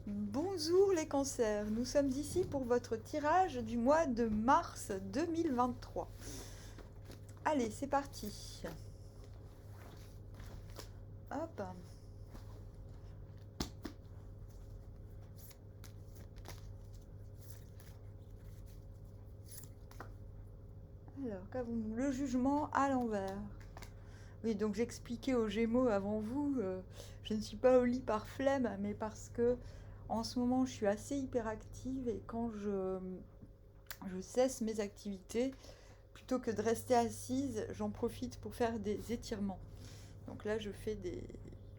Bonjour les cancers, nous sommes ici pour votre tirage du mois de mars 2023. Allez, c'est parti. Hop. Alors, qu'avons-nous? Le jugement à l'envers. Oui, donc j'expliquais aux Gémeaux avant vous, je ne suis pas au lit par flemme, mais parce que en ce moment je suis assez hyperactive et quand je cesse mes activités, plutôt que de rester assise, j'en profite pour faire des étirements. Donc là,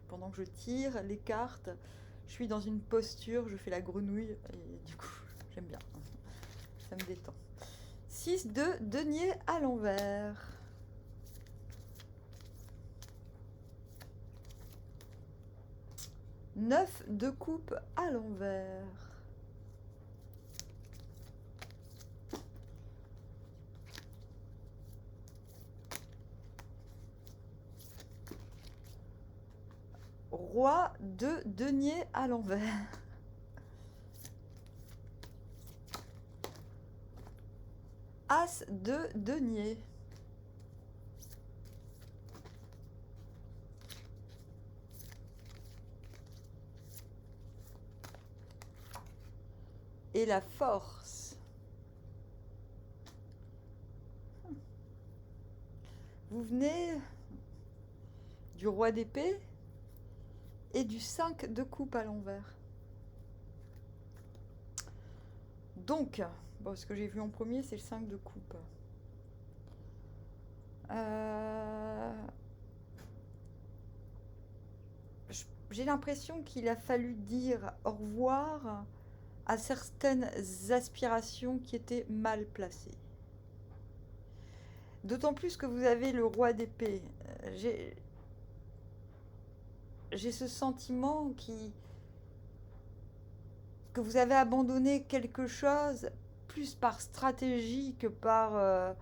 pendant que je tire les cartes, je suis dans une posture, je fais la grenouille et du coup, j'aime bien. Ça me détend. 6 de denier à l'envers. 9 de coupe à l'envers. 'Roi de denier à l'envers. As de denier. Et la force. Vous venez du roi d'épée et du 5 de coupe à l'envers. Donc, bon, ce que j'ai vu en premier, c'est le 5 de coupe. Euh, j'ai l'impression qu'il a fallu dire au revoir à certaines aspirations qui étaient mal placées. D'autant plus que vous avez le roi d'épée. J'ai ce sentiment que vous avez abandonné quelque chose plus par stratégie que par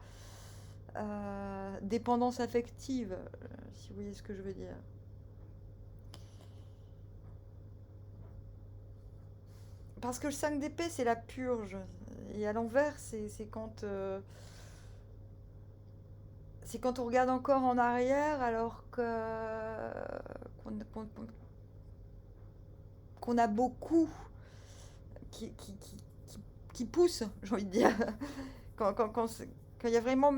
dépendance affective, si vous voyez ce que je veux dire. Parce que le 5 d'épée, c'est la purge. Et à l'envers, c'est quand on regarde encore en arrière alors qu'on a beaucoup qui, qui, qui, qui pousse, j'ai envie de dire. Quand il y a vraiment.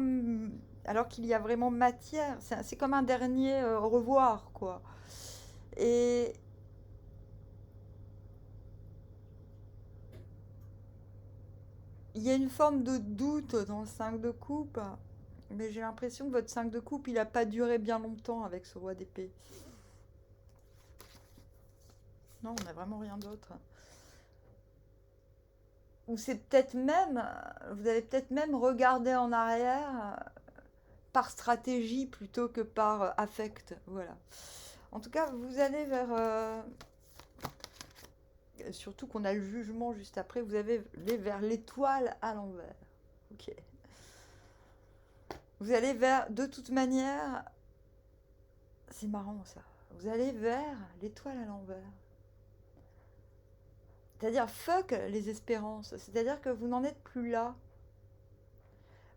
Alors qu'il y a vraiment matière. C'est comme un dernier au revoir, quoi. Et il y a une forme de doute dans le 5 de coupe. Mais j'ai l'impression que votre 5 de coupe, il n'a pas duré bien longtemps avec ce roi d'épée. Non, on n'a vraiment rien d'autre. Ou c'est peut-être même, vous avez peut-être même regardé en arrière par stratégie plutôt que par affect. Voilà. En tout cas, vous allez vers. Surtout qu'on a le jugement juste après, vous allez vers l'étoile à l'envers. Ok. Vous allez vers. De toute manière, c'est marrant ça. Vous allez vers l'étoile à l'envers. C'est-à-dire, fuck les espérances. C'est-à-dire que vous n'en êtes plus là.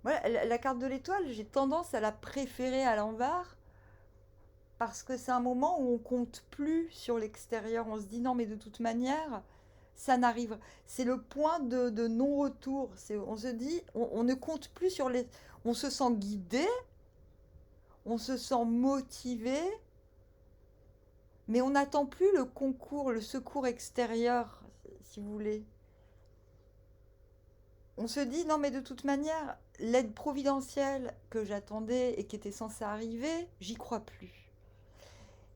Voilà, la carte de l'étoile, j'ai tendance à la préférer à l'envers parce que c'est un moment où on compte plus sur l'extérieur. On se dit non, mais de toute manière, ça n'arrive. C'est le point de non-retour. On se dit, on ne compte plus sur les. On se sent guidé, on se sent motivé, mais on n'attend plus le concours, le secours extérieur, si vous voulez. On se dit non, mais de toute manière, l'aide providentielle que j'attendais et qui était censée arriver, j'y crois plus.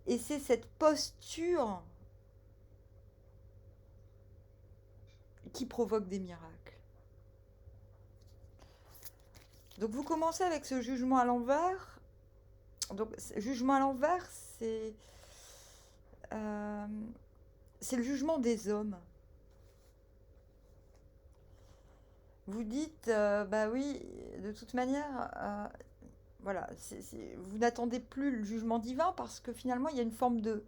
Et c'est cette posture qui provoque des miracles. Donc vous commencez avec ce jugement à l'envers. Donc jugement à l'envers, euh, c'est le jugement des hommes. Vous dites, bah oui, de toute manière, voilà, vous n'attendez plus le jugement divin parce que finalement il y a une forme de,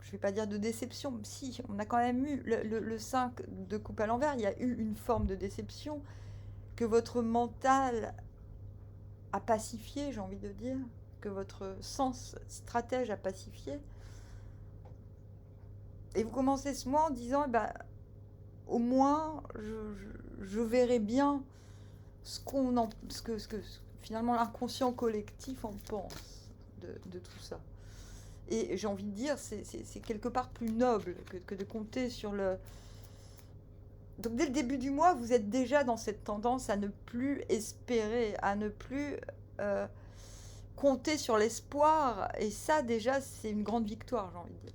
je vais pas dire de déception, si, on a quand même eu le 5 de coupe à l'envers, il y a eu une forme de déception que votre mental a pacifié, j'ai envie de dire, que votre sens stratège a pacifié. Et vous commencez ce mois en disant, eh ben, au moins, je verrai bien ce que finalement l'inconscient collectif en pense de tout ça. Et j'ai envie de dire, c'est quelque part plus noble que de compter sur le... Donc dès le début du mois, vous êtes déjà dans cette tendance à ne plus espérer, à ne plus compter sur l'espoir. Et ça, déjà, c'est une grande victoire, j'ai envie de dire.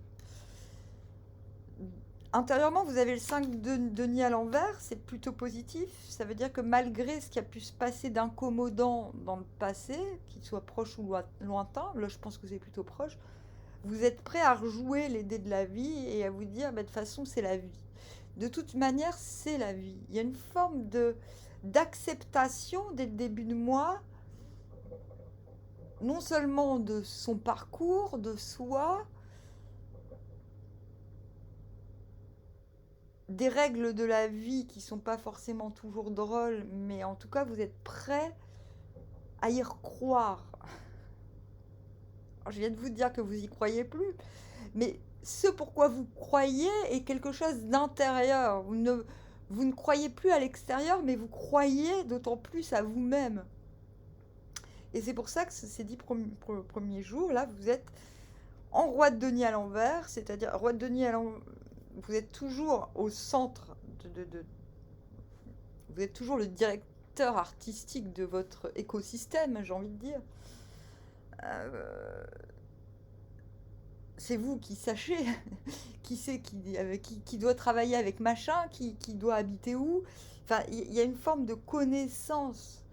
Intérieurement, vous avez le 5 de denier à l'envers, c'est plutôt positif. Ça veut dire que malgré ce qui a pu se passer d'incommodant dans le passé, qu'il soit proche ou lointain, là je pense que c'est plutôt proche, vous êtes prêt à rejouer les dés de la vie et à vous dire, bah, de toute façon, c'est la vie. De toute manière, c'est la vie. Il y a une forme d'acceptation dès le début de mois, non seulement de son parcours, de soi, des règles de la vie qui sont pas forcément toujours drôles, mais en tout cas, vous êtes prêt à y croire. Alors, je viens de vous dire que vous y croyez plus, mais ce pourquoi vous croyez est quelque chose d'intérieur. Vous ne croyez plus à l'extérieur, mais vous croyez d'autant plus à vous-même. Et c'est pour ça que ces 10 premiers jours, là, vous êtes en roi de denier à l'envers, c'est-à-dire roi de denier à l'envers, vous êtes toujours au centre vous êtes toujours le directeur artistique de votre écosystème, j'ai envie de dire. C'est vous qui sachez qui c'est qui doit travailler avec machin, qui doit habiter où. Enfin, il y a une forme de connaissance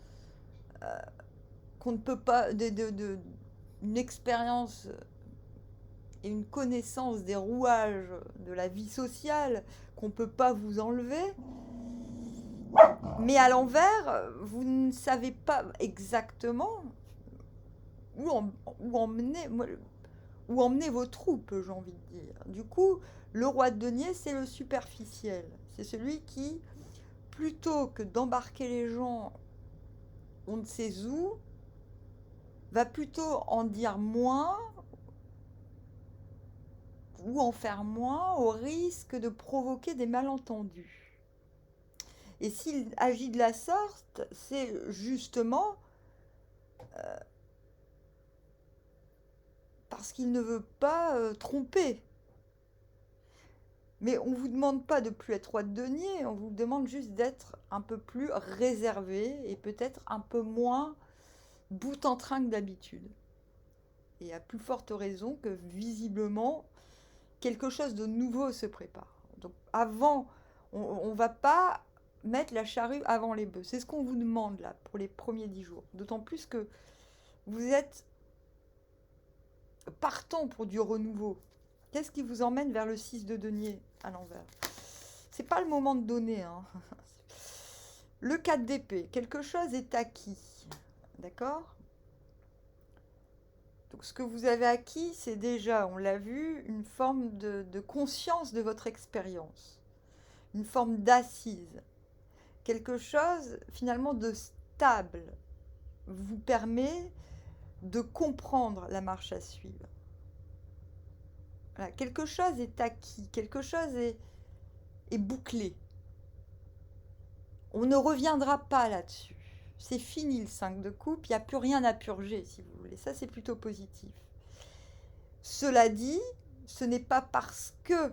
qu'on ne peut pas, une expérience et une connaissance des rouages de la vie sociale qu'on ne peut pas vous enlever. Mais à l'envers, vous ne savez pas exactement où emmener vos troupes, j'ai envie de dire. Du coup, le roi de denier, c'est le superficiel. C'est celui qui, plutôt que d'embarquer les gens on ne sait où, va plutôt en dire moins ou en faire moins au risque de provoquer des malentendus. Et s'il agit de la sorte, c'est justement parce qu'il ne veut pas tromper. Mais on ne vous demande pas de plus être roi de denier, on vous demande juste d'être un peu plus réservé et peut-être un peu moins bout en train que d'habitude. Et à plus forte raison que visiblement, quelque chose de nouveau se prépare. Donc avant, on ne va pas mettre la charrue avant les bœufs. C'est ce qu'on vous demande là pour les premiers 10 jours. D'autant plus que vous êtes partant pour du renouveau. Qu'est-ce qui vous emmène vers le 6 de denier à l'envers? C'est pas le moment de donner. Hein. Le 4 d'épée, quelque chose est acquis. D'accord? Donc ce que vous avez acquis, c'est déjà, on l'a vu, une forme de conscience de votre expérience. Une forme d'assise. Quelque chose finalement de stable vous permet de comprendre la marche à suivre. Voilà, quelque chose est acquis, quelque chose est bouclé. On ne reviendra pas là-dessus. C'est fini le 5 de coupe, il n'y a plus rien à purger, si vous voulez. Ça, c'est plutôt positif. Cela dit, ce n'est pas parce que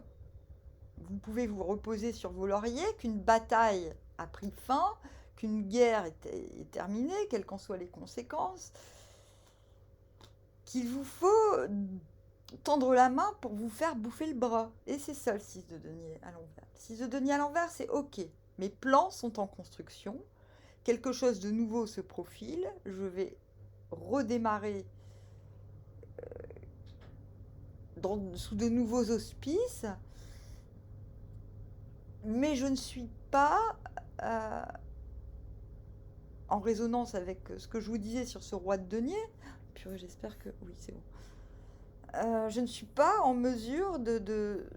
vous pouvez vous reposer sur vos lauriers qu'une bataille a pris fin, qu'une guerre est terminée, quelles qu'en soient les conséquences, qu'il vous faut tendre la main pour vous faire bouffer le bras. Et c'est ça le 6 de denier à l'envers. Le 6 de denier à l'envers, c'est OK. Mes plans sont en construction. Quelque chose de nouveau se profile. Je vais redémarrer sous de nouveaux auspices. Mais je ne suis pas en résonance avec ce que je vous disais sur ce roi de denier. Purée, j'espère que... Oui, c'est bon. je ne suis pas en mesure de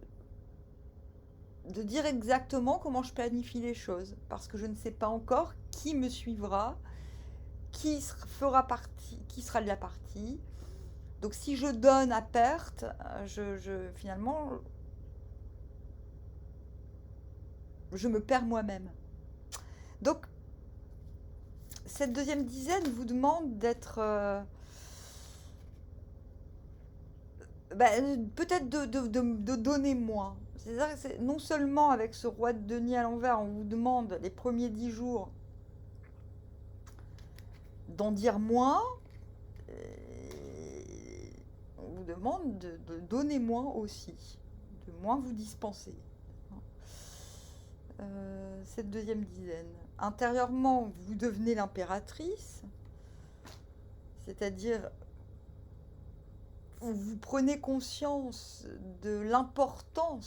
dire exactement comment je planifie les choses, parce que je ne sais pas encore qui me suivra, fera partie, qui sera de la partie. Donc si je donne à perte, finalement, je me perds moi-même. Donc cette deuxième dizaine vous demande d'être... peut-être de donner moins. C'est-à-dire que non seulement avec ce roi de denier à l'envers, on vous demande les premiers 10 jours d'en dire moins, on vous demande de donner moins aussi, de moins vous dispenser. Cette deuxième dizaine. Intérieurement, vous devenez l'impératrice, c'est-à-dire vous prenez conscience de l'importante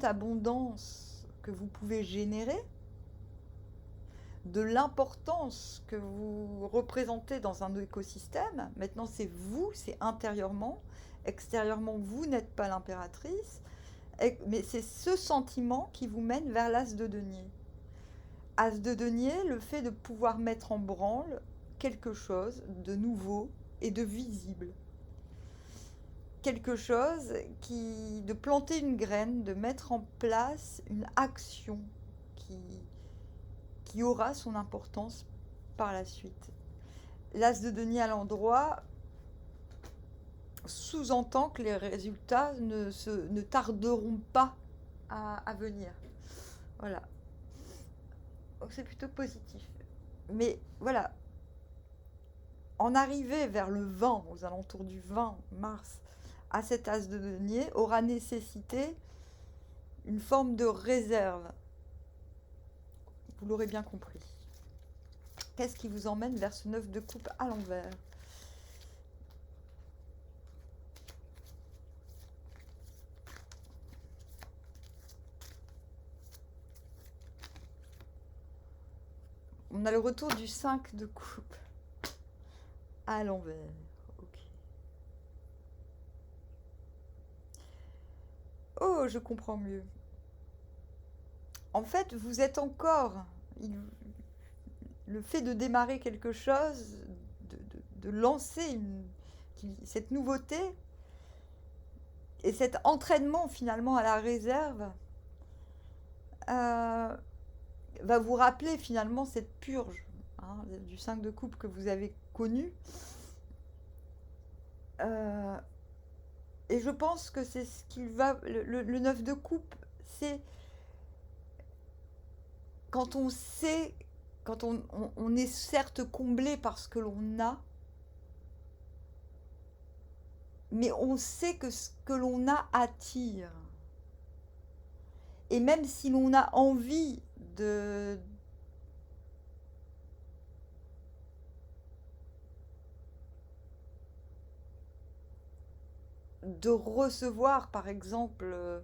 abondance que vous pouvez générer, de l'importance que vous représentez dans un écosystème. Maintenant, c'est vous, c'est intérieurement. Extérieurement, vous n'êtes pas l'impératrice, mais c'est ce sentiment qui vous mène vers l'as de denier. As de denier, le fait de pouvoir mettre en branle quelque chose de nouveau et de visible. Quelque chose de planter une graine, de mettre en place une action qui aura son importance par la suite. L'as de denier à l'endroit sous-entend que les résultats ne tarderont pas à venir. Voilà. Donc c'est plutôt positif. Mais voilà, en arriver vers le 20, aux alentours du 20 mars, à cet as de denier, aura nécessité une forme de réserve. Vous l'aurez bien compris. Qu'est-ce qui vous emmène vers ce 9 de coupe à l'envers ? On a le retour du 5 de coupe à l'envers. Ok. Oh, je comprends mieux. En fait, vous êtes encore... le fait de démarrer quelque chose, de lancer cette nouveauté, et cet entraînement finalement à la réserve, va vous rappeler finalement cette purge du 5 de coupe que vous avez connue. Et je pense que c'est ce qu'il va... Le 9 de coupe, c'est quand on sait, quand on est certes comblé par ce que l'on a, mais on sait que ce que l'on a attire. Et même si l'on a envie de recevoir, par exemple,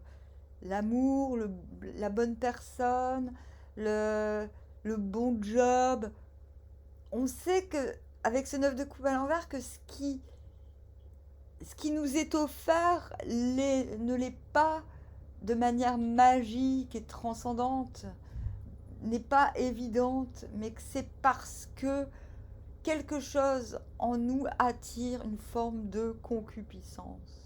l'amour, la bonne personne, le bon job, on sait que avec ce 9 de coupe à l'envers, que ce qui nous est offert ne l'est pas de manière magique et transcendante, n'est pas évidente, mais que c'est parce que quelque chose en nous attire une forme de concupiscence.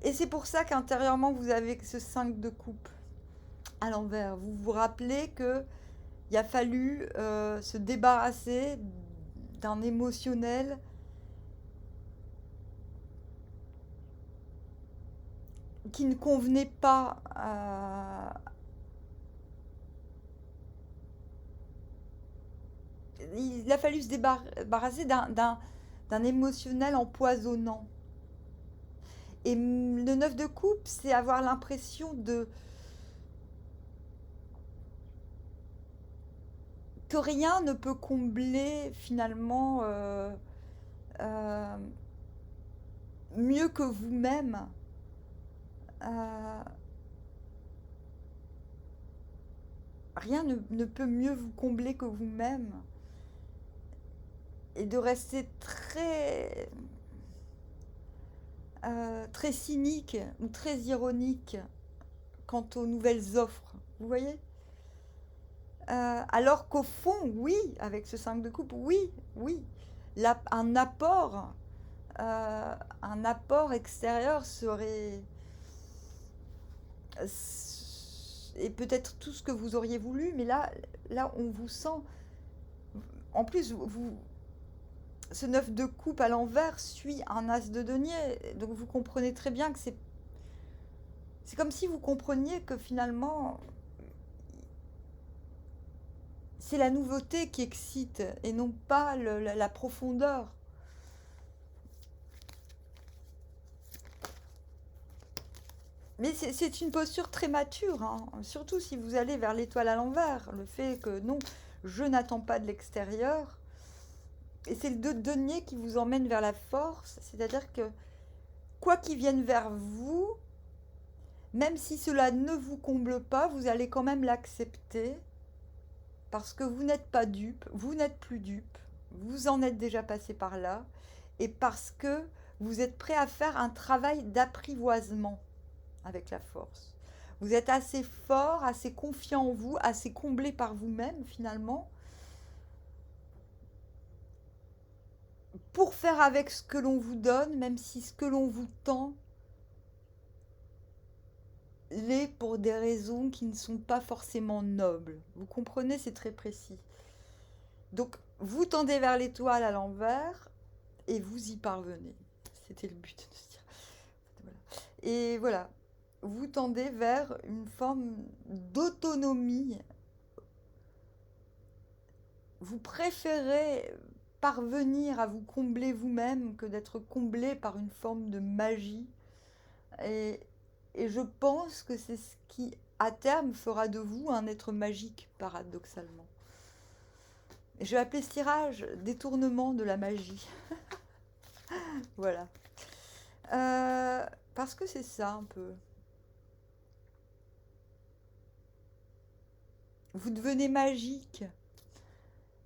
Et c'est pour ça qu'intérieurement, vous avez ce 5 de coupe à l'envers. Vous vous rappelez qu'il a fallu se débarrasser d'un émotionnel qui ne convenait pas il a fallu se débarrasser d'un émotionnel empoisonnant. Et le 9 de coupe, c'est avoir l'impression que rien ne peut combler finalement mieux que vous-même. Rien ne peut mieux vous combler que vous-même. et de rester très cynique ou très ironique quant aux nouvelles offres. Vous voyez? Alors qu'au fond, oui, avec ce 5 de coupe, oui, oui, un apport extérieur serait et peut-être tout ce que vous auriez voulu, mais là, on vous sent. En plus, ce 9 de coupe à l'envers suit un as de denier, donc vous comprenez très bien que c'est comme si vous compreniez que finalement, c'est la nouveauté qui excite et non pas la profondeur. Mais c'est une posture très mature, hein. Surtout si vous allez vers l'étoile à l'envers. Le fait que non, je n'attends pas de l'extérieur. Et c'est le denier qui vous emmène vers la force. C'est-à-dire que quoi qu'il vienne vers vous, même si cela ne vous comble pas, vous allez quand même l'accepter. Parce que vous n'êtes pas dupe, vous n'êtes plus dupe. Vous en êtes déjà passé par là. Et parce que vous êtes prêt à faire un travail d'apprivoisement avec la force. Vous êtes assez fort, assez confiant en vous, assez comblé par vous-même finalement, pour faire avec ce que l'on vous donne, même si ce que l'on vous tend l'est pour des raisons qui ne sont pas forcément nobles. Vous comprenez, c'est très précis. Donc, vous tendez vers l'étoile à l'envers et vous y parvenez. C'était le but de se dire. Voilà. Et voilà, vous tendez vers une forme d'autonomie. Vous préférez parvenir à vous combler vous-même que d'être comblé par une forme de magie. Et, et je pense que c'est ce qui, à terme, fera de vous un être magique, paradoxalement. Et je vais appeler ce tirage détournement de la magie. Voilà. Parce que c'est ça un peu. Vous devenez magique.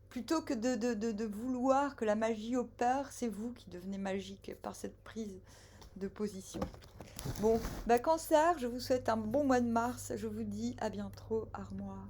Plutôt que de vouloir que la magie opère, c'est vous qui devenez magique par cette prise de position. Bon, Cancer, je vous souhaite un bon mois de mars. Je vous dis à bientôt, Armoire.